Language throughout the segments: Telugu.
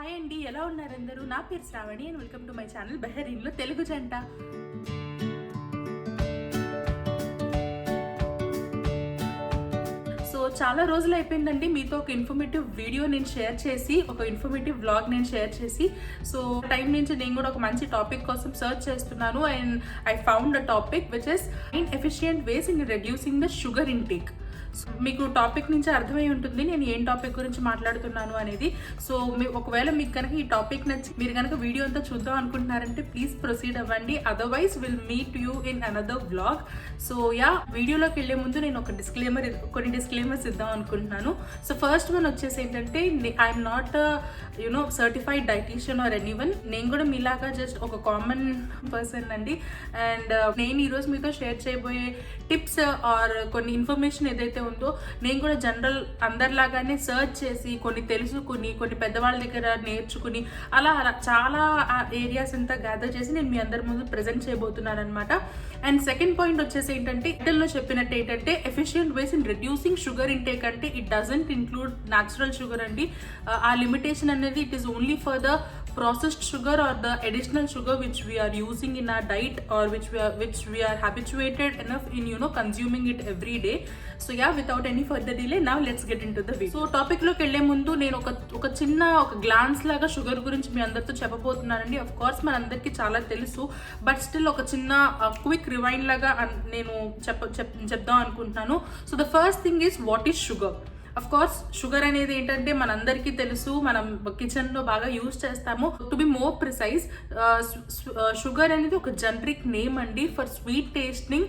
హాయ్ అండి, ఎలా ఉన్నారు అందరూ? నా పేరు Sravani and welcome to my channel బెహరీన్లో తెలుగు జంట. సో చాలా రోజులు అయిపోయిందండి మీతో ఒక ఇన్ఫర్మేటివ్ వీడియో నేను షేర్ చేసి, ఒక ఇన్ఫర్మేటివ్ వ్లాగ్ నేను షేర్ చేసి. సో టైం నుంచి నేను కూడా ఒక మంచి టాపిక్ కోసం సర్చ్ చేస్తున్నాను and I found a topic which is efficient ways in reducing the sugar intake. మీకు టాపిక్ నుంచి అర్థమై ఉంటుంది నేను ఏం టాపిక్ గురించి మాట్లాడుతున్నాను అనేది. సో ఒకవేళ మీకు కనుక ఈ టాపిక్ నచ్చి మీరు కనుక వీడియో అంతా చూద్దాం అనుకుంటున్నారంటే ప్లీజ్ ప్రొసీడ్ అవ్వండి, otherwise will meet you in another vlog. So వీడియోలోకి వెళ్లే ముందు నేను కొన్ని డిస్క్లైమర్స్ ఇద్దాం అనుకుంటున్నాను. సో ఫస్ట్ వన్ వచ్చేసి ఏంటంటే, I'm not certified dietitian or anyone. నేను కూడా మీలాగా జస్ట్ ఒక కామన్ పర్సన్ అండి. అండ్ నేను ఈరోజు మీతో షేర్ చేయబోయే టిప్స్ ఆర్ కొన్ని ఇన్ఫర్మేషన్ ఏదైతే ఉందో నేను కూడా జనరల్ అందరిలాగానే సర్చ్ చేసి కొన్ని తెలుసుకుని, కొన్ని పెద్దవాళ్ళ దగ్గర నేర్చుకుని, అలా చాలా ఏరియాస్ అంతా గ్యాదర్ చేసి నేను మీ అందరి ముందు ప్రెజెంట్ చేయబోతున్నాను అనమాట. అండ్ సెకండ్ పాయింట్ వచ్చేసి ఏంటంటే, టైటిల్లో చెప్పినట్టు ఏంటంటే efficient ways in reducing sugar intake అంటే it doesn't include natural sugar అండి. ఆ లిమిటేషన్ అనేది it is only for the processed sugar or the additional sugar which we are using in our diet or which we are habituated enough in consuming it every day. So without any further delay, now let's get into the video. So topic లోకి వెళ్ళే ముందు నేను ఒక చిన్న గ్లాన్స్ లాగా షుగర్ గురించి మీ అందరితో చెప్పబోతున్నానండి. ఆఫ్ కోర్స్ మనందరికీ చాలా తెలుసు, బట్ స్టిల్ ఒక చిన్న క్విక్ రివైండ్ లాగా నేను చెప్దాం అనుకుంటున్నాను. So the first thing is what is sugar. Of course sugar అనేది ఏంటంటే మనందరికీ తెలుసు, మనం కిచెన్లో బాగా యూజ్ చేస్తాము. To be more precise, sugar అనేది ఒక జనరిక్ నేమ్ అండి ఫర్ స్వీట్ టేస్టింగ్.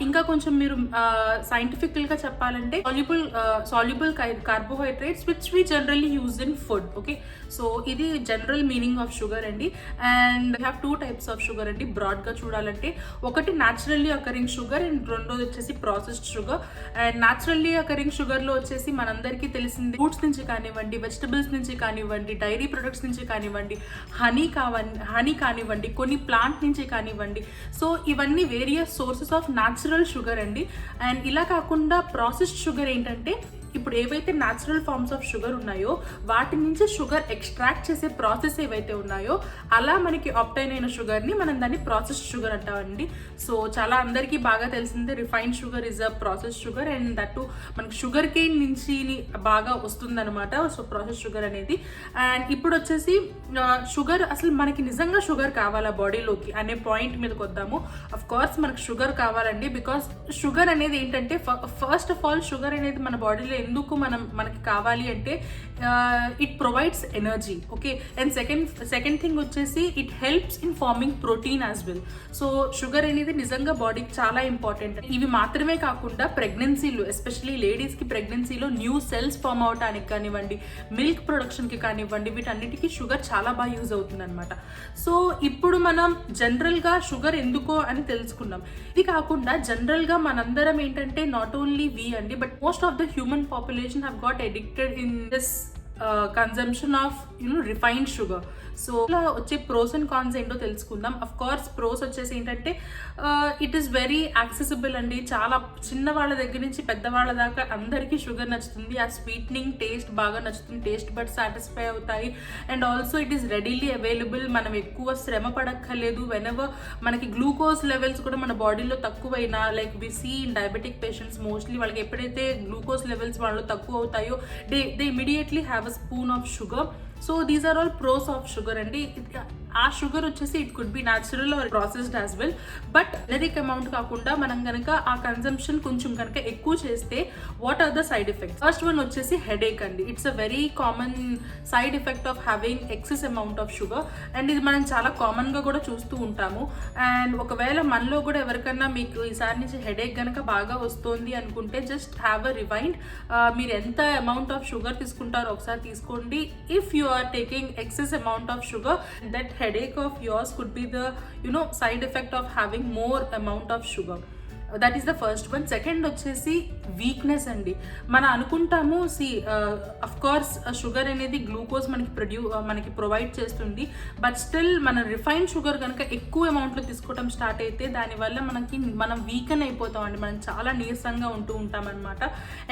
ఇంకా కొంచెం మీరు సైంటిఫికల్గా చెప్పాలంటే soluble carbohydrates which we generally use in food. Okay, so ఇది జనరల్ మీనింగ్ ఆఫ్ షుగర్ అండి. And we have two types of sugar అండి బ్రాడ్గా చూడాలంటే. ఒకటి న్యాచురల్లీ అకరింగ్ షుగర్ అండ్ రెండోది వచ్చేసి processed sugar. And naturally occurring షుగర్లో వచ్చేసి మనందరికీ తెలిసింది ఫ్రూట్స్ నుంచి కానివ్వండి, వెజిటబుల్స్ నుంచి కానివ్వండి, డైరీ ప్రొడక్ట్స్ నుంచి కానివ్వండి, హనీ కానివ్వండి, కొన్ని ప్లాంట్ నుంచి కానివ్వండి. సో ఇవన్నీ various sources of natural sugar అండి. అండ్ ఇలా కాకుండా ప్రాసెస్డ్ షుగర్ ఏంటంటే, ఇప్పుడు ఏవైతే న్యాచురల్ ఫార్మ్స్ ఆఫ్ షుగర్ ఉన్నాయో వాటి నుంచి షుగర్ ఎక్స్ట్రాక్ట్ చేసే ప్రాసెస్ ఏవైతే ఉన్నాయో అలా మనకి ఆబ్టైన్ అయిన షుగర్ని మనం దాన్ని ప్రాసెస్డ్ షుగర్ అంటామండి. సో చాలా అందరికీ బాగా తెలిసిందే refined sugar is a processed sugar and that మనకి షుగర్ కేన్ నుంచి బాగా వస్తుందన్నమాట. సో ప్రాసెస్ షుగర్ అనేది. అండ్ ఇప్పుడు వచ్చేసి షుగర్ అసలు మనకి నిజంగా షుగర్ కావాలా బాడీలోకి అనే పాయింట్ మీదకి వద్దాము. అఫ్ కోర్స్ మనకు షుగర్ కావాలండి, బికాస్ షుగర్ అనేది ఏంటంటే ఫస్ట్ ఆఫ్ ఆల్ షుగర్ అనేది మన బాడీలో ఎందుకు మనకి కావాలి అంటే it provides energy. Okay, and second thing వచ్చేసి it helps in forming protein as well. So sugar అనేది నిజంగా బాడీకి చాలా ఇంపార్టెంట్. ఇవి మాత్రమే కాకుండా ప్రెగ్నెన్సీలో, ఎస్పెషలీ లేడీస్కి ప్రెగ్నెన్సీలో న్యూ సెల్స్ ఫామ్ అవడానికి కానివ్వండి, మిల్క్ ప్రొడక్షన్కి కానివ్వండి, వీటన్నిటికీ షుగర్ చాలా బాగా యూజ్ అవుతుంది అనమాట. సో ఇప్పుడు మనం జనరల్గా షుగర్ ఎందుకో అని తెలుసుకున్నాం. ఇది కాకుండా జనరల్గా మనందరం ఏంటంటే నాట్ ఓన్లీ వీ అండి, but most of the human population have got addicted in this consumption of refined sugar. So ఇలా వచ్చే ప్రోస్ అండ్ కాన్స్ ఏంటో తెలుసుకుందాం. అఫ్ కోర్స్ ప్రోస్ వచ్చేసి ఏంటంటే ఇట్ ఈస్ వెరీ యాక్సెసిబుల్ అండి. చాలా చిన్న వాళ్ళ దగ్గర నుంచి పెద్దవాళ్ళ దాకా అందరికీ షుగర్ నచ్చుతుంది. ఆ స్వీట్నింగ్ టేస్ట్ బాగా నచ్చుతుంది, టేస్ట్ బడ్ సాటిస్ఫై అవుతాయి. And also it is readily available. మనం ఎక్కువ శ్రమ పడక్కర్లేదు. వెనెవర్ మనకి గ్లూకోజ్ లెవెల్స్ కూడా మన బాడీలో తక్కువైనా, like we see in diabetic patients mostly వాళ్ళకి ఎప్పుడైతే గ్లూకోజ్ లెవెల్స్ వాళ్ళు తక్కువ అవుతాయో they immediately have a spoon of sugar. So these are all pros of sugar అండి. ఆ షుగర్ వచ్చేసి it could be natural or processed as well, but generic amount కాకుండా మనం కనుక ఆ కన్జంప్షన్ కొంచెం కనుక ఎక్కువ చేస్తే what are the side effects? First one వచ్చేసి హెడేక్ అండి. It's a very common side effect of having excess amount of sugar. And ఇది మనం చాలా కామన్గా కూడా చూస్తూ ఉంటాము. అండ్ ఒకవేళ మనలో కూడా ఎవరికన్నా మీకు ఈసారి నుంచి హెడేక్ కనుక బాగా వస్తుంది అనుకుంటే జస్ట్ హ్యావ్ అ రివైండ్. మీరు ఎంత అమౌంట్ ఆఫ్ షుగర్ తీసుకుంటారో ఒకసారి తీసుకోండి. If you are taking excess amount of sugar, that headache of yours could be the side effect of having more amount of sugar. That is the first one. Second వచ్చేసి వీక్నెస్ అండి. మనం అనుకుంటాము అఫ్ కోర్స్ షుగర్ అనేది గ్లూకోజ్ మనకి ప్రొవైడ్ చేస్తుంది, బట్ స్టిల్ మన రిఫైన్ షుగర్ కనుక ఎక్కువ అమౌంట్లో తీసుకోవడం స్టార్ట్ అయితే దానివల్ల మనం వీకెన్ అయిపోతాం అండి, మనం చాలా నీరసంగా ఉంటూ ఉంటాం అనమాట.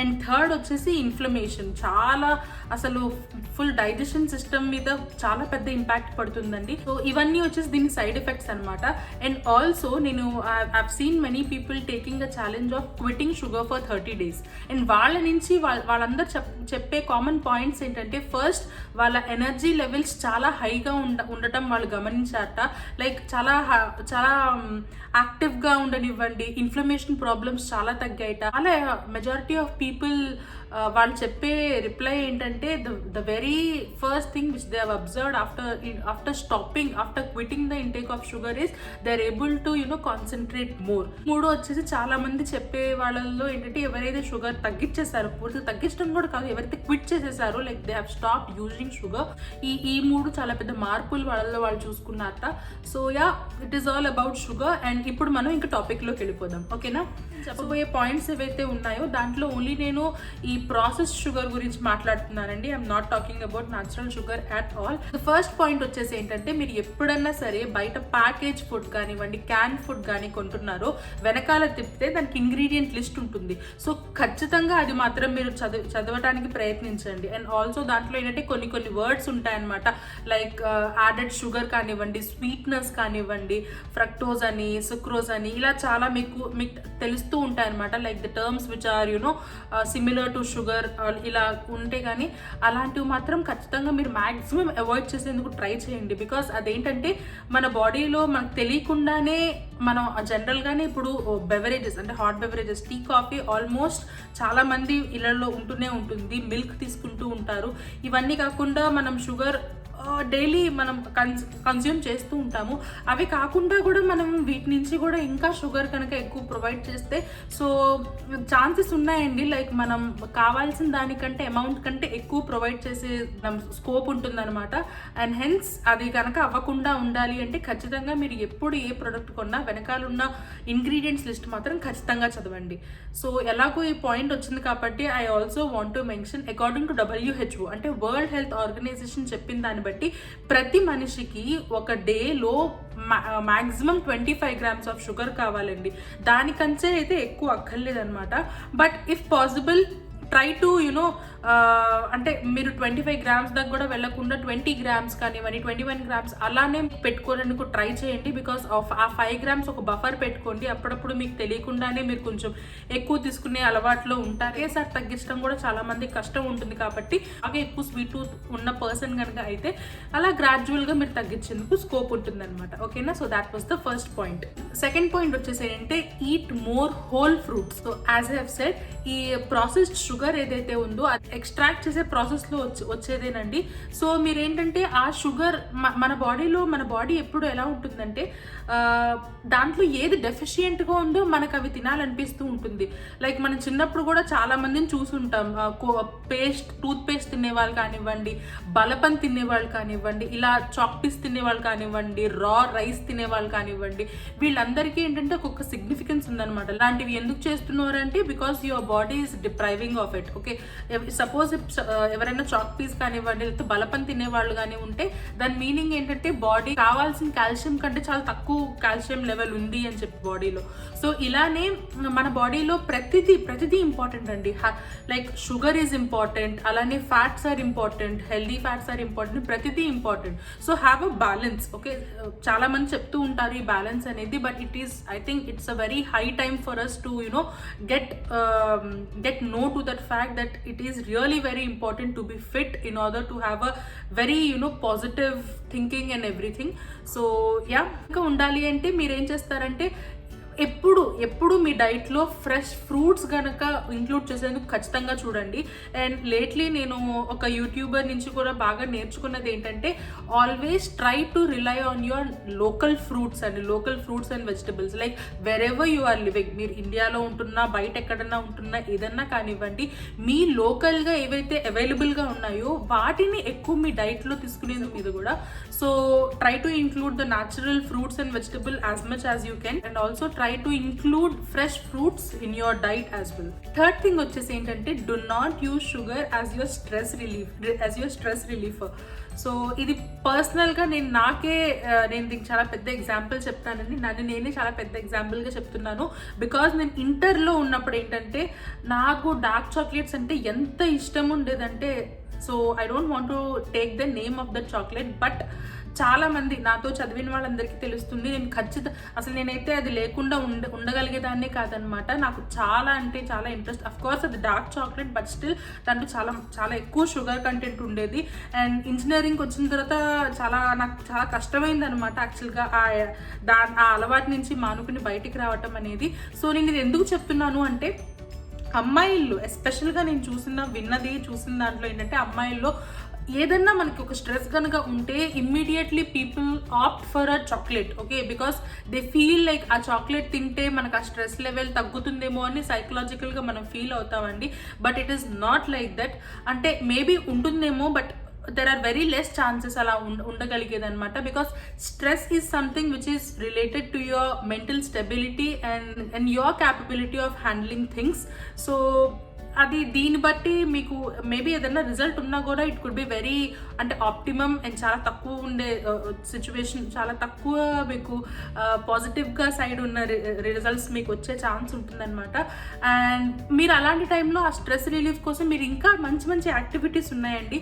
అండ్ థర్డ్ వచ్చేసి ఇన్ఫ్లమేషన్. చాలా అసలు ఫుల్ డైజెషన్ సిస్టమ్ మీద చాలా పెద్ద ఇంపాక్ట్ పడుతుందండి. సో ఇవన్నీ వచ్చేసి దీని సైడ్ ఎఫెక్ట్స్ అనమాట. అండ్ ఆల్సో నేను I've seen many people taking the challenge of quitting sugar for 30 days. And వాళ్ళ నుంచి వాళ్ళందరూ చెప్పే కామన్ పాయింట్స్ ఏంటంటే, ఫస్ట్ వాళ్ళ ఎనర్జీ లెవెల్స్ చాలా హైగా ఉండటం వాళ్ళు గమనించారట. లైక్ చాలా యాక్టివ్గా ఉండనివ్వండి, ఇన్ఫ్లమేషన్ ప్రాబ్లమ్స్ చాలా తగ్గాయట. అలా మెజారిటీ ఆఫ్ పీపుల్ వాళ్ళు చెప్పే రిప్లై ఏంటంటే, the very first thing which they have observed after quitting the intake of sugar is they are able to concentrate more. మూడో వచ్చేసి చాలా మంది చెప్పే వాళ్ళలో ఏంటంటే, ఎవరైతే షుగర్ తగ్గించేసారో, పూర్తిగా తగ్గించడం కూడా కాదు, ఎవరైతే క్విట్ చేసేసారో, like they have stop using sugar. ఈ మూడు చాలా పెద్ద మార్పులు వాళ్ళలో వాళ్ళు చూసుకున్నారట. So yeah, it is all about sugar. And ఇప్పుడు మనం ఇంకా టాపిక్లోకి వెళ్ళిపోదాం, ఓకేనా? చెప్పబోయే పాయింట్స్ ఏవైతే ఉన్నాయో దాంట్లో ఓన్లీ నేను ఈ ప్రాసెస్ షుగర్ గురించి మాట్లాడుతున్నానండి. I'm not talking about natural sugar at all. The first point వచ్చేసి ఏంటంటే, మీరు ఎప్పుడన్నా సరే బయట ప్యాకేజ్ ఫుడ్ కానివ్వండి, క్యాన్ ఫుడ్ కానీ కొంటున్నారో, వెనకాల తిప్పితే దానికి ఇంగ్రీడియంట్ లిస్ట్ ఉంటుంది. సో ఖచ్చితంగా అది మాత్రం మీరు చదవడానికి ప్రయత్నించండి. అండ్ ఆల్సో దాంట్లో ఏంటంటే కొన్ని వర్డ్స్ ఉంటాయన్నమాట. లైక్ యాడెడ్ షుగర్ కానివ్వండి, స్వీట్నెస్ కానివ్వండి, ఫ్రక్టోజ్ అని, సుక్రోజ్ అని, ఇలా చాలా మీకు తెలుస్తూ ఉంటాయన్నమాట. Like the terms which are similar to sugar ఇలా ఉంటే కానీ అలాంటివి మాత్రం ఖచ్చితంగా మీరు మ్యాక్సిమం అవాయిడ్ చేసేందుకు ట్రై చేయండి. బికాస్ అదేంటంటే మన బాడీలో మనకు తెలియకుండానే మనం జనరల్గానే ఇప్పుడు బెవరేజెస్ అంటే hot beverages, tea, coffee almost చాలా మంది ఇళ్లలో ఉంటూనే ఉంటుంది, మిల్క్ తీసుకుంటూ ఉంటారు. ఇవన్నీ కాకుండా మనం షుగర్ డైలీ మనం కన్జ్యూమ్ చేస్తూ ఉంటాము. అవి కాకుండా కూడా మనం వీటి నుంచి కూడా ఇంకా షుగర్ కనుక ఎక్కువ ప్రొవైడ్ చేస్తే సో ఛాన్సెస్ ఉన్నాయండి. లైక్ మనం కావాల్సిన దానికంటే అమౌంట్ కంటే ఎక్కువ ప్రొవైడ్ చేసే స్కోప్ ఉంటుందన్నమాట. అండ్ హెన్స్ అది కనుక అవ్వకుండా ఉండాలి అంటే ఖచ్చితంగా మీరు ఎప్పుడు ఏ ప్రోడక్ట్ కొన్నా వెనకాల ఉన్న ఇంగ్రీడియంట్స్ లిస్ట్ మాత్రం ఖచ్చితంగా చదవండి. సో ఎలాగో ఈ పాయింట్ వచ్చింది కాబట్టి I also want to mention, according to WHO అంటే వరల్డ్ హెల్త్ ఆర్గనైజేషన్ చెప్పిన దాన్ని బట్టి ప్రతి మనిషికి ఒక డేలో మ్యాక్సిమం 25 grams ఆఫ్ షుగర్ కావాలండి. దానికంటే అయితే ఎక్కువ అక్కర్లేదన్నమాట. But if possible try to అంటే మీరు 25 grams దాకా కూడా వెళ్ళకుండా 20 grams కానివ్వండి, 21 grams అలానే పెట్టుకోవడానికి ట్రై చేయండి. బికాస్ ఆఫ్ ఆ 5 grams ఒక బఫర్ పెట్టుకోండి. అప్పుడప్పుడు మీకు తెలియకుండానే మీరు కొంచెం ఎక్కువ తీసుకునే అలవాట్లో ఉంటారు. ఒకేసారి తగ్గించడం కూడా చాలా మంది కష్టం ఉంటుంది కాబట్టి అలాగే ఎక్కువ స్వీట్ టూత్ ఉన్న పర్సన్ కనుక అయితే అలా గ్రాడ్యువల్గా మీరు తగ్గించేందుకు స్కోప్ ఉంటుంది అనమాట, ఓకేనా? So that was the first point. Second point వచ్చేసి ఏంటంటే, eat more whole fruits. So as I have said, ఈ ప్రాసెస్డ్ షుగర్ ఏదైతే ఉందో అది ఎక్స్ట్రాక్ట్ చేసే ప్రాసెస్లో వచ్చేదేనండి. సో మీరేంటంటే ఆ షుగర్ మన బాడీ ఎప్పుడు ఎలా ఉంటుందంటే, దాంట్లో ఏది డెఫిషియెంట్గా ఉందో మనకు అవి తినాలనిపిస్తూ ఉంటుంది. లైక్ మనం చిన్నప్పుడు కూడా చాలా మందిని చూసుంటాం, టూత్ పేస్ట్ తినేవాళ్ళు కానివ్వండి, బలపన్ తినేవాళ్ళు కానివ్వండి, ఇలా చాక్పీస్ తినేవాళ్ళు కానివ్వండి, రా రైస్ తినేవాళ్ళు కానివ్వండి, వీళ్ళందరికీ ఏంటంటే ఒక్కొక్క సిగ్నిఫికెన్స్ ఉందన్నమాట. ఇలాంటివి ఎందుకు చేస్తున్నారు అంటే, because your body is depriving of it. Okay, suppose ఎవరైనా చాక్ పీస్ కానివ్వండి, లేకపోతే బలపన్ తినేవాళ్ళు కానీ ఉంటే దాని మీనింగ్ ఏంటంటే బాడీ కావాల్సిన కాల్షియం కంటే చాలా తక్కువ కాల్షియం లెవెల్ ఉంది అని చెప్పి బాడీలో. సో ఇలానే మన బాడీలో ప్రతిదీ ఇంపార్టెంట్ అండి. లైక్ షుగర్ ఈజ్ ఇంపార్టెంట్, అలానే fats are important, healthy fats are important, ప్రతిదీ important. So have a balance. Okay, చాలా మంది చెప్తూ ఉంటారు ఈ బ్యాలెన్స్ అనేది, but I think it's a very high time for us to get know to that fact that it is really very important to be fit in order to have a very positive thinking and everything. So yeah, ఇంకా ఉండాలి అంటే మీరు ఏం చేస్తారంటే, ఎప్పుడు మీ డైట్లో ఫ్రెష్ ఫ్రూట్స్ కనుక ఇంక్లూడ్ చేసేందుకు ఖచ్చితంగా చూడండి. అండ్ లేట్లీ నేను ఒక యూట్యూబర్ నుంచి కూడా బాగా నేర్చుకున్నది ఏంటంటే, always try to rely on your local fruits and vegetables. Like wherever you are living, మీరు ఇండియాలో ఉంటున్నా, బయట ఎక్కడన్నా ఉంటున్నా, ఏదన్నా కానివ్వండి, మీ లోకల్గా ఏవైతే అవైలబుల్గా ఉన్నాయో వాటిని ఎక్కువ మీ డైట్లో తీసుకునేందుకు మీద కూడా. So try to include the natural fruits and vegetable as much as you can. And also try try to include fresh fruits in your diet as well. Third thing వచ్చేసి ఏంటంటే do not use sugar as your stress relief. So ఇది పర్సనల్గా నేను దీనికి చాలా పెద్ద ఎగ్జాంపుల్ చెప్తానండి. నేనే చాలా పెద్ద ఎగ్జాంపుల్గా చెప్తున్నాను. బికాజ్ నేను ఇంటర్లో ఉన్నప్పుడు ఏంటంటే నాకు డార్క్ చాక్లెట్స్ అంటే ఎంత ఇష్టం ఉండేదంటే, so I don't want to take the name of that chocolate, but చాలా మంది నాతో చదివిన వాళ్ళందరికీ తెలుస్తుంది. అసలు నేనైతే అది లేకుండా ఉండగలిగేదాన్నే కాదనమాట. నాకు చాలా అంటే చాలా ఇంట్రెస్ట్. అఫ్ కోర్స్ అది డార్క్ చాక్లెట్, బట్ స్టిల్ దాంట్లో చాలా చాలా ఎక్కువ షుగర్ కంటెంట్ ఉండేది. అండ్ ఇంజనీరింగ్కి వచ్చిన తర్వాత నాకు చాలా కష్టమైంది అనమాట యాక్చువల్గా ఆ అలవాటు నుంచి మానుకుని బయటికి రావటం అనేది. సో నేను ఇది ఎందుకు చెప్తున్నాను అంటే, అమ్మాయిల్లో ఎస్పెషల్గా నేను చూసిన దాంట్లో ఏంటంటే, అమ్మాయిల్లో ఏదన్నా మనకి ఒక స్ట్రెస్ కనుక ఉంటే immediately people opt for a chocolate. Okay, because they feel like ఆ చాక్లెట్ తింటే మనకు ఆ స్ట్రెస్ లెవెల్ తగ్గుతుందేమో అని సైకలాజికల్గా మనం ఫీల్ అవుతామండి. But it is not like that. అంటే మేబీ ఉంటుందేమో, but there are very less chances అలా ఉండగలిగేదన్నమాట. Because stress is something which is related to your mental stability and your capability of handling things. So అది దీన్ని బట్టి మీకు మేబీ ఏదైనా రిజల్ట్ ఉన్నా కూడా ఇట్ కుడ్ బి వెరీ అంటే ఆప్టిమమ్ అండ్ చాలా తక్కువ ఉండే సిచ్యువేషన్, చాలా తక్కువ మీకు పాజిటివ్గా సైడ్ ఉన్న రిజల్ట్స్ మీకు వచ్చే ఛాన్స్ ఉంటుందన్నమాట. అండ్ మీరు అలాంటి టైంలో ఆ స్ట్రెస్ రిలీఫ్ కోసం మీరు ఇంకా మంచి మంచి యాక్టివిటీస్ ఉన్నాయండి.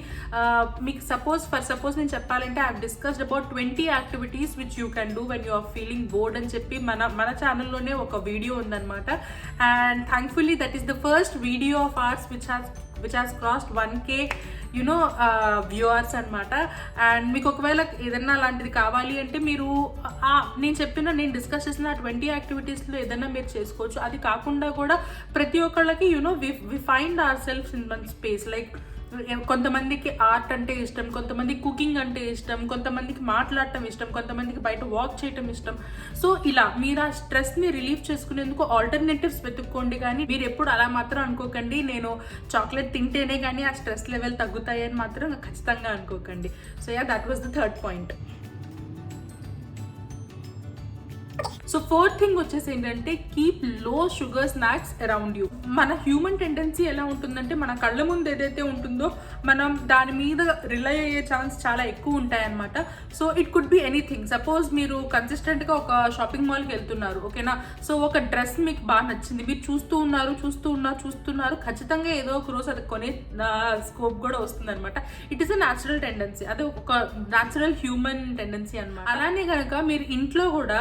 మీకు సపోజ్ నేను చెప్పాలంటే I have discussed about 20 activities which you can do when you are feeling bored అని చెప్పి మన ఛానల్లోనే ఒక వీడియో ఉందన్నమాట. And thankfully that is the first video of ours which has crossed 1K viewers అనమాట. అండ్ మీకు ఒకవేళ ఏదైనా అలాంటిది కావాలి అంటే మీరు నేను డిస్కస్ చేసిన 20 యాక్టివిటీస్లో ఏదైనా మీరు చేసుకోవచ్చు. అది కాకుండా కూడా ప్రతి ఒక్కళ్ళకి we find our selfs in one space. Like కొంతమందికి ఆర్ట్ అంటే ఇష్టం, కొంతమందికి కుకింగ్ అంటే ఇష్టం, కొంతమందికి మాట్లాడటం ఇష్టం, కొంతమందికి బయట వాక్ చేయటం ఇష్టం. సో ఇలా మీరు ఆ స్ట్రెస్ని రిలీఫ్ చేసుకునేందుకు ఆల్టర్నేటివ్స్ వెతుక్కోండి. కానీ మీరు ఎప్పుడు అలా మాత్రం అనుకోకండి, నేను చాక్లెట్ తింటేనే కానీ ఆ స్ట్రెస్ లెవెల్ తగ్గుతాయి అని మాత్రం ఖచ్చితంగా అనుకోకండి. So that was the third point. So fourth thing వచ్చేసి ఏంటంటే కీప్ లో షుగర్ స్నాక్స్ అరౌండ్ యూ. మన హ్యూమన్ టెండెన్సీ ఎలా ఉంటుందంటే, మన కళ్ళ ముందు ఏదైతే ఉంటుందో మనం దాని మీద రిలై అయ్యే ఛాన్స్ చాలా ఎక్కువ ఉంటాయన్నమాట. So it could be anything. Suppose మీరు కన్సిస్టెంట్గా ఒక షాపింగ్ మాల్కి వెళ్తున్నారు, ఓకేనా. సో ఒక డ్రెస్ మీకు బాగా నచ్చింది, మీరు చూస్తున్నారు, ఖచ్చితంగా ఏదో ఒక రోజు అది కొనే స్కోప్ కూడా వస్తుంది అనమాట. It is a natural tendency, అది ఒక న్యాచురల్ హ్యూమన్ టెండెన్సీ అనమాట. అలానే కనుక మీరు ఇంట్లో కూడా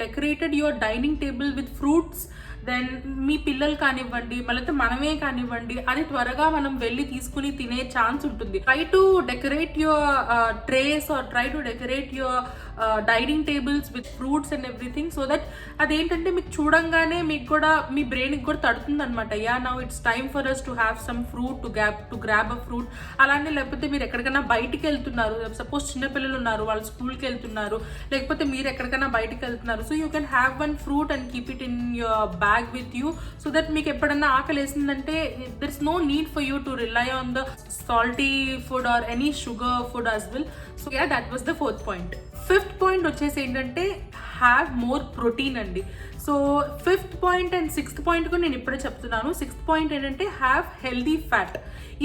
decorated your dining table with fruits, then మీ పిల్లలు కానివ్వండి, మళ్ళీ మనమే కానివ్వండి, అది త్వరగా మనం వెళ్ళి తీసుకుని తినే ఛాన్స్ ఉంటుంది. Try to decorate your trays or try to decorate your dining tables with fruits and everything. So that అదేంటంటే మీకు చూడంగానే మీకు కూడా మీ బ్రెయిన్కి కూడా తడుతుంది అనమాట. Now it's time for us to have some fruit to grab a fruit. అలానే లేకపోతే మీరు ఎక్కడికైనా బయటికి వెళ్తున్నారు, సపోజ్ చిన్నపిల్లలు ఉన్నారు, వాళ్ళు స్కూల్కి వెళ్తున్నారు, లేకపోతే మీరు ఎక్కడికైనా బయటికి వెళ్తున్నారు. So you can have one fruit and keep it in your bag with you. So that మీకు ఎప్పుడన్నా ఆకలి వేసిందంటే there is no need for you to rely on the salty food or any sugar food as well. So that was the fourth point. Fifth point వచ్చేసి ఏంటంటే హ్యావ్ మోర్ ప్రోటీన్ అండి. So fifth point and sixth point కూడా నేను ఇప్పుడే చెప్తున్నాను. సిక్స్త్ పాయింట్ ఏంటంటే హ్యావ్ హెల్దీ ఫ్యాట్.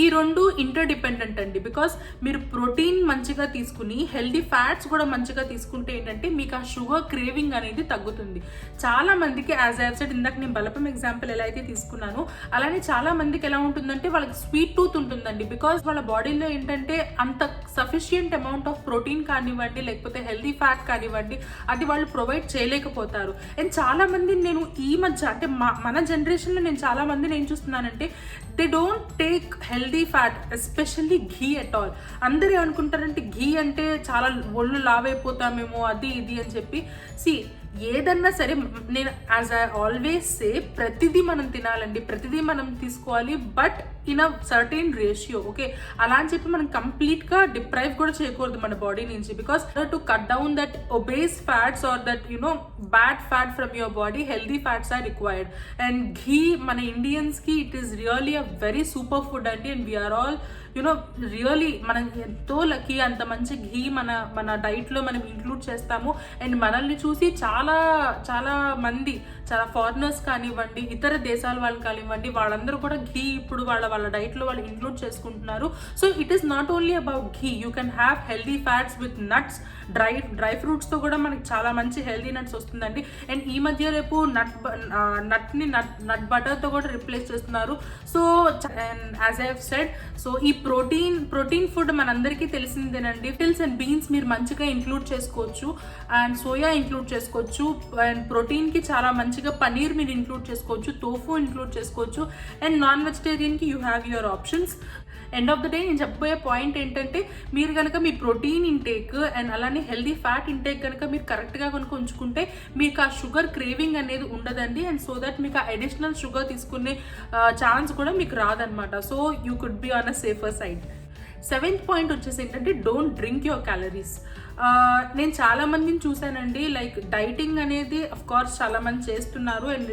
ఈ రెండు ఇంటర్ డిపెండెంట్ అండి. బికాస్ మీరు ప్రోటీన్ మంచిగా తీసుకుని హెల్దీ ఫ్యాట్స్ కూడా మంచిగా తీసుకుంటే ఏంటంటే మీకు ఆ షుగర్ క్రేవింగ్ అనేది తగ్గుతుంది. చాలా మందికి యాజ్ ఐ సెడ్ ఇందాక నేను బలపం ఎగ్జాంపుల్ ఎలా అయితే తీసుకున్నాను, అలానే చాలా మందికి ఎలా ఉంటుందంటే వాళ్ళకి స్వీట్ టూత్ ఉంటుందండి. బికాస్ వాళ్ళ బాడీలో ఏంటంటే అంత సఫిషియంట్ అమౌంట్ ఆఫ్ ప్రోటీన్ కానివ్వండి, లేకపోతే హెల్దీ ఫ్యాట్ కానివ్వండి, అది వాళ్ళు ప్రొవైడ్ చేయలేకపోతారు. అండ్ చాలా మంది నేను ఈ మధ్య అంటే మన జనరేషన్లో నేను చాలా మందిని ఏం చూస్తున్నానంటే they don't take healthy fat, especially ghee at all. అందరూ ఏమనుకుంటారంటే ఘీ అంటే చాలా ఒళ్ళు లావైపోతామేమో అది ఇది అని చెప్పి. ఏదన్నా సరే నేను యాజ్ ఐ ఆల్వేస్ సే ప్రతిదీ మనం తినాలండి, ప్రతిదీ మనం తీసుకోవాలి. But in a certain ratio. Okay, అలా అని చెప్పి మనం కంప్లీట్గా డిప్రైవ్ కూడా చేయకూడదు మన బాడీ నుంచి, because to cut down that obese fats are that bad fat from your body, healthy fats are required. And ghee మన ఇండియన్స్కి it is really a very super food అండి. అండ్ వీఆర్ ఆల్ రియలీ మనం ఎంతో లక్కీ, అంత మంచి ఘీ మన డైట్లో మనం ఇంక్లూడ్ చేస్తాము. అండ్ మనల్ని చూసి చాలా చాలా మంది, చాలా ఫారినర్స్ కానివ్వండి, ఇతర దేశాల వాళ్ళు కానివ్వండి, వాళ్ళందరూ కూడా ఘీ ఇప్పుడు వాళ్ళ డైట్లో వాళ్ళు ఇంక్లూడ్ చేసుకుంటున్నారు. So it is not only about ghee, you can have healthy fats with nuts, dry ఫ్రూట్స్తో కూడా మనకి చాలా మంచి హెల్దీ నట్స్ వస్తుందండి. అండ్ ఈ మధ్య రేపు నట్ బటర్తో కూడా రిప్లేస్ చేస్తున్నారు. So and as I have said, so ఈ ప్రోటీన్ ఫుడ్ మనందరికీ తెలిసిందేనండి. ఫిల్స్ అండ్ బీన్స్ మీరు మంచిగా ఇంక్లూడ్ చేసుకోవచ్చు, అండ్ సోయా ఇంక్లూడ్ చేసుకోవచ్చు. అండ్ ప్రోటీన్కి చాలా మంచిగా పనీర్ మీరు ఇంక్లూడ్ చేసుకోవచ్చు, టోఫు ఇంక్లూడ్ చేసుకోవచ్చు. అండ్ నాన్ వెజిటేరియన్కి you have your options. End of the day నేను చెప్పబోయే పాయింట్ ఏంటంటే, మీరు కనుక మీ ప్రోటీన్ ఇంటేక్ అండ్ అలానే హెల్దీ ఫ్యాట్ ఇంటేక్ కనుక మీరు కరెక్ట్గా కనుక ఉంచుకుంటే మీకు ఆ షుగర్ క్రేవింగ్ అనేది ఉండదండి. అండ్ సో దట్ మీకు ఆ అడిషనల్ షుగర్ తీసుకునే ఛాన్స్ కూడా మీకు రాదనమాట. So you could be on a safer side. 7th point వచ్చేసి ఏంటంటే, డోంట్ డ్రింక్ యువర్ క్యాలరీస్. నేను చాలా మందిని చూసానండి, లైక్ డైటింగ్ అనేది అఫ్ కోర్స్ చాలా మంది చేస్తున్నారు and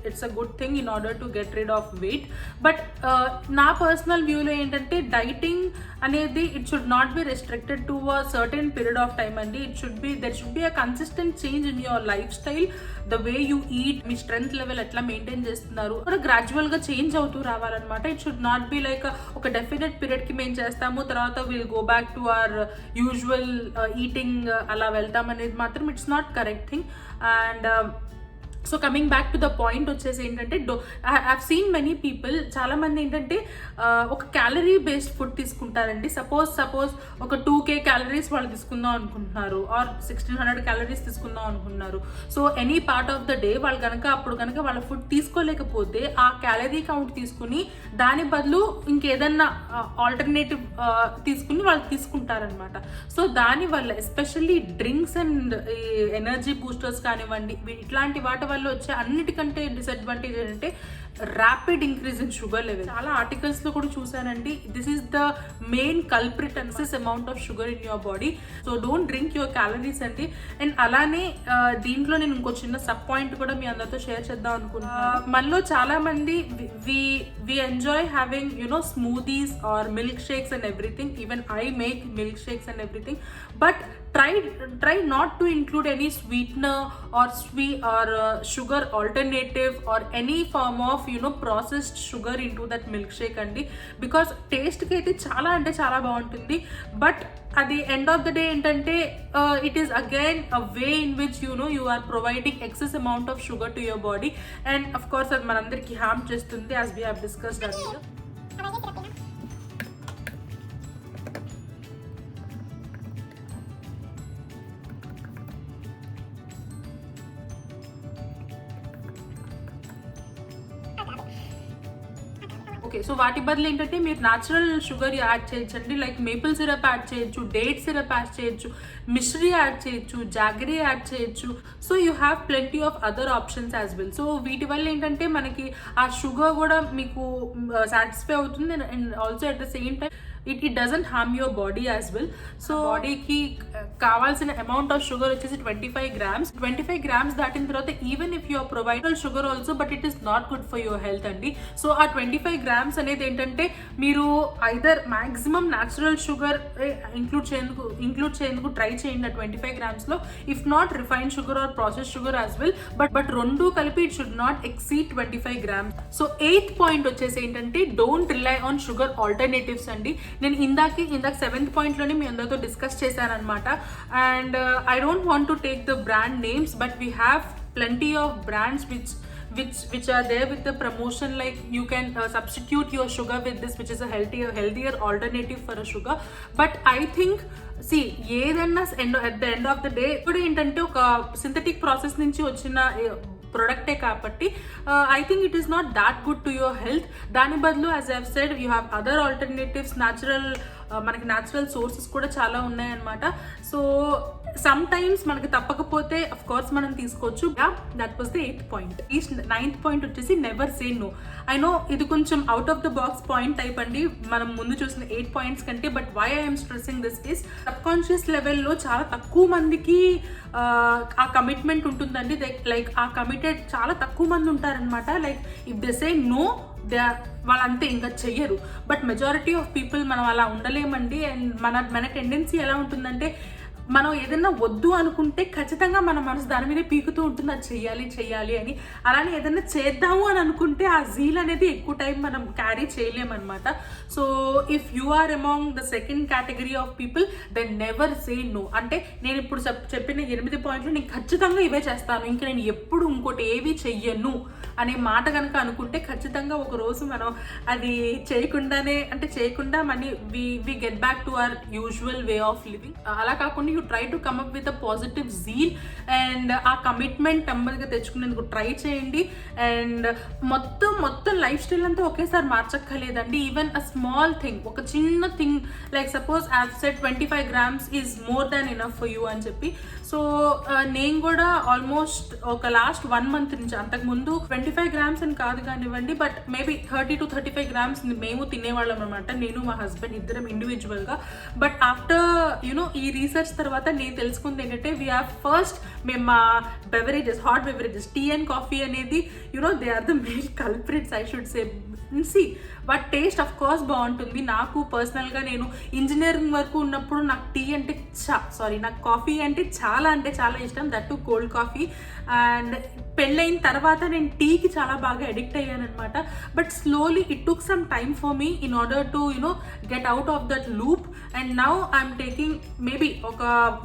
it's a good thing in order to get rid of weight. But నా పర్సనల్ వ్యూలో ఏంటంటే, డైటింగ్ అనేది it should not be restricted to a certain period of time అండి. There should be a consistent change in your life style, the way you eat, మీ స్ట్రెంత్ లెవెల్ ఎట్లా మెయింటైన్ చేస్తున్నారు కూడా గ్రాడ్యువల్గా చేంజ్ అవుతూ రావాలన్నమాట. It should not be like ఒక డెఫినెట్ పీరియడ్కి మేము చేస్తాము, తర్వాత will go back to our usual eating అలా వెళ్తాం అనేది మాత్రం it's not correct thing. And so coming back to the point వచ్చేసి ఏంటంటే, I have seen many people, చాలామంది ఏంటంటే ఒక క్యాలరీ బేస్డ్ ఫుడ్ తీసుకుంటారండి. సపోజ్ ఒక 2K క్యాలరీస్ వాళ్ళు తీసుకుందాం అనుకుంటున్నారు, ఆర్ 1600 క్యాలరీస్ తీసుకుందాం అనుకుంటున్నారు. So any part of the day వాళ్ళు అప్పుడు కనుక వాళ్ళ ఫుడ్ తీసుకోలేకపోతే ఆ క్యాలరీ కౌంట్ తీసుకుని దాని బదులు ఇంకేదన్నా ఆల్టర్నేటివ్ తీసుకుని వాళ్ళు తీసుకుంటారనమాట. సో దానివల్ల especially drinks and energy boosters కానివ్వండి, ఇట్లాంటి వాటి వల్ల వచ్చే అన్నిటికంటే డిసడ్వాంటేజ్ ఏంటంటే rapid increase in sugar level. చాలా ఆర్టికల్స్లో కూడా చూసానండి, this is the main culprit and this amount of sugar in your body. So don't drink your calories అండి. అండ్ అలానే దీంట్లో నేను ఇంకో చిన్న సబ్ పాయింట్ కూడా మీ అందరితో షేర్ చేద్దాం అనుకుంటున్నాను. మనలో చాలా మంది we enjoy having smoothies or milk shakes and everything. Even I make milk shakes and everything, but try not to include any sweetener or sugar alternative or any form of processed sugar into that milkshake andi, because taste ki aithe chaala ante chaala baaguntundi. But at the end of the day entante it is again a way in which you are providing excess amount of sugar to your body, and of course ad manandariki harm chestundi, as we have discussed earlier. Okay, so వాటి బదులు ఏంటంటే మీరు న్యాచురల్ షుగర్ యాడ్ చేయొచ్చండి. లైక్ మేపుల్ సిరప్ యాడ్ చేయొచ్చు, డేట్ సిరప్ యాడ్ చేయొచ్చు, మిశ్రీ యాడ్ చేయొచ్చు, జాగరీ యాడ్ చేయొచ్చు. So you have plenty of other options as well. So వీటి వల్ల ఏంటంటే మనకి ఆ షుగర్ కూడా మీకు సాటిస్ఫై అవుతుంది, and also at the same time it doesn't harm your body as well. So బాడీకి కావాల్సిన అమౌంట్ ఆఫ్ షుగర్ వచ్చేసి 25 grams. 25 grams దాటిన తర్వాత even if you are provided sugar also, but it is not good for your health అండి. సో ఆ 25 grams అనేది ఏంటంటే మీరు either maximum natural sugar include చేయందుకు ట్రై చేయండి ఆ 25 grams లో, if not refined sugar or process sugar as well. But రెండు కలిపి it should not exceed 25 grams. So 8th point వచ్చేసి ఏంటంటే, don't rely on sugar alternatives అండి. నేను ఇందాక 7th పాయింట్లోనే మీ అందరితో డిస్కస్ చేశాను అనమాట. And I don't want to take the brand names, but we have plenty of brands which are there with the promotion, like you can substitute your sugar with this, which is a healthier alternative for a sugar. But I think ఏదన్నా at the end of the day ఇప్పుడు ఏంటంటే ఒక సింథటిక్ ప్రాసెస్ నుంచి వచ్చిన ప్రొడక్టే కాబట్టి I think it is not that good to your health. దాని బదులు, as I have said, you have other alternatives, natural మనకి న్యాచురల్ సోర్సెస్ కూడా చాలా ఉన్నాయన్నమాట. సో సమ్ టైమ్స్ మనకి తప్పకపోతే అఫ్ కోర్స్ మనం తీసుకోవచ్చు. That was the 8th point. ఈ 9th పాయింట్ వచ్చేసి never say no. I know ఇది కొంచెం out of the box point type అండి మనం ముందు చూసిన 8 పాయింట్స్ కంటే. But why I'm stressing this is subconscious లెవెల్లో చాలా తక్కువ మందికి ఆ కమిట్మెంట్ ఉంటుందండి. లైక్ ఆ కమిటెడ్ చాలా తక్కువ మంది ఉంటారనమాట. Like if they say no వాళ్ళంతే ఇంకా చెయ్యరు. బట్ మెజారిటీ ఆఫ్ పీపుల్ మనం అలా ఉండలేమండి. అండ్ మన టెండెన్సీ ఎలా ఉంటుందంటే మనం ఏదైనా వద్దు అనుకుంటే ఖచ్చితంగా మన మనసు దాని మీద పీకుతూ ఉంటుంది, అది చెయ్యాలి అని. అలానే ఏదైనా చేద్దాము అని అనుకుంటే ఆ జీల్ అనేది ఎక్కువ టైం మనం క్యారీ చేయలేమన్నమాట. So if you are among the second category of people then never say no. అంటే నేను ఇప్పుడు చెప్పిన 8 పాయింట్లు నేను ఖచ్చితంగా ఇవే చేస్తాను, ఇంకా నేను ఎప్పుడు ఇంకోటి ఏవి చెయ్యను అనే మాట కనుక అనుకుంటే ఖచ్చితంగా ఒక రోజు మనం అది చేయకుండా మనీ we get back to our usual way of living. అలా కాకుండా you try to come up with a positive zeal and ఆ కమిట్మెంట్ నెమ్మదిగా తెచ్చుకునేందుకు ట్రై చేయండి. అండ్ మొత్తం లైఫ్ స్టైల్ అంతా ఒకేసారి మార్చక్కర్లేదండి. ఈవెన్ అ స్మాల్ థింగ్, ఒక చిన్న thing like suppose as said 25 grams is more than enough for you అని చెప్పి. సో నేను కూడా ఆల్మోస్ట్ ఒక లాస్ట్ 1 month నుంచి, అంతకుముందు 25 grams అని కాదు కానివ్వండి, బట్ మేబీ 30 to 35 grams మేము తినేవాళ్ళం అనమాట, నేను మా హస్బెండ్ ఇద్దరం ఇండివిజువల్గా. బట్ ఆఫ్టర్ ఈ రీసెర్చ్ తర్వాత నేను తెలుసుకుంది ఏంటంటే మేము మా beverages, hot beverages, tea and coffee అనేది they are the main culprits I should say. But taste of course బాగుంటుంది. నాకు పర్సనల్గా నేను ఇంజనీరింగ్ వరకు ఉన్నప్పుడు నాకు నాకు కాఫీ అంటే చాలా ఇష్టం, that too cold coffee. And పెళ్ళైన తర్వాత నేను టీకి చాలా బాగా అడిక్ట్ అయ్యాను అనమాట. But slowly it took some time for me in order to get out of that loop. And now I'm taking maybe ఒక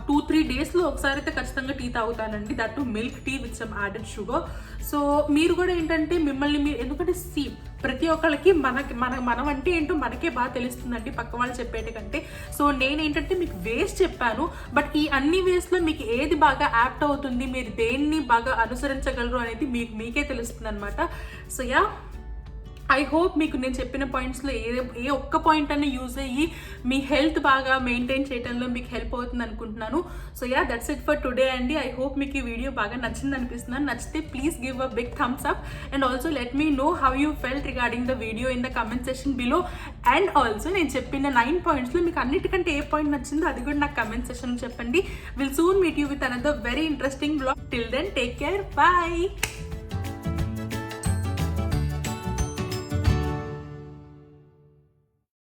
2-3 daysలో ఒకసారి అయితే ఖచ్చితంగా టీ తాగుతానండి, that too milk tea with some added sugar. So మీరు కూడా ఏంటంటే ఎందుకంటే ప్రతి ఒక్కళ్ళకి మనం అంటే ఏంటో మనకే బాగా తెలుస్తుందండి పక్క వాళ్ళు చెప్పేట కంటే. సో నేనేంటంటే మీకు వేస్ చెప్పాను, బట్ ఈ అన్ని వేస్లో మీకు ఏది బాగా యాప్ట్ అవుతుంది, మీరు దేన్ని బాగా అనుసరించగలరు అనేది మీకే తెలుస్తుంది అనమాట. సో ఐ హోప్ మీకు నేను చెప్పిన పాయింట్స్లో ఏ ఒక్క పాయింట్ అన్న యూజ్ అయ్యి మీ హెల్త్ బాగా మెయింటైన్ చేయడంలో మీకు హెల్ప్ అవుతుంది అనుకుంటున్నాను. So that's it for today అండి. ఐ హోప్ మీకు ఈ వీడియో బాగా నచ్చింది అనిపిస్తున్నాను. నచ్చితే please give a big thumbs up and also let me know how you felt regarding the video in the comment session below. And also నేను చెప్పిన 9 pointsలో మీకు అన్నిటికంటే ఏ పాయింట్ నచ్చిందో అది కూడా నాకు కమెంట్ సెషన్ చెప్పండి. Will soon meet you with another very interesting blog. Till then take care, bye.